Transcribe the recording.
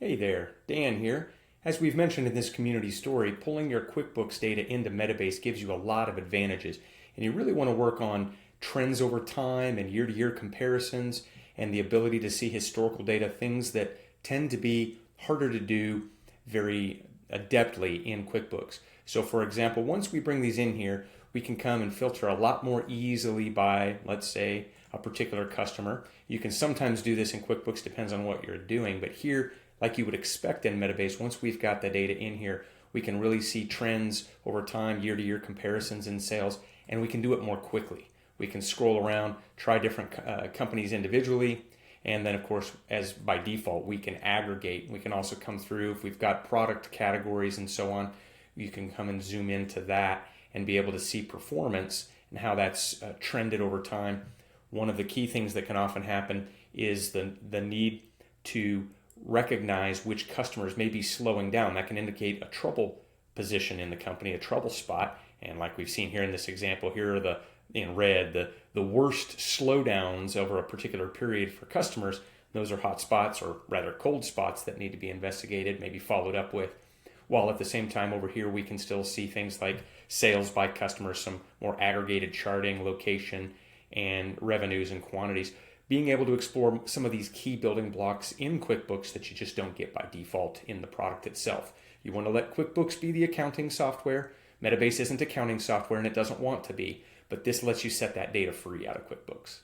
Hey there, Dan here. As we've mentioned in this community story, pulling your QuickBooks data into Metabase gives you a lot of advantages. And you really want to work on trends over time and year-to-year comparisons and the ability to see historical data, things that tend to be harder to do very adeptly in QuickBooks. So for example, once we bring these in here, we can come and filter a lot more easily by, let's say, a particular customer. You can sometimes do this in QuickBooks, depends on what you're doing, but here, like you would expect in Metabase, once we've got the data in here, we can really see trends over time, year-to-year comparisons in sales, and we can do it more quickly. We can scroll around, try different companies individually, and then of course, as by default, we can aggregate. We can also come through, if we've got product categories and so on, you can come and zoom into that and be able to see performance and how that's trended over time. One of the key things that can often happen is the need to recognize which customers may be slowing down. That can indicate a trouble position in the company, a trouble spot. And like we've seen here in this example, here are in red, the worst slowdowns over a particular period for customers. Those are hot spots, or rather cold spots, that need to be investigated, maybe followed up with. While at the same time over here, we can still see things like sales by customers, some more aggregated charting, location, and revenues and quantities. Being able to explore some of these key building blocks in QuickBooks that you just don't get by default in the product itself. You want to let QuickBooks be the accounting software. Metabase isn't accounting software and it doesn't want to be, but this lets you set that data free out of QuickBooks.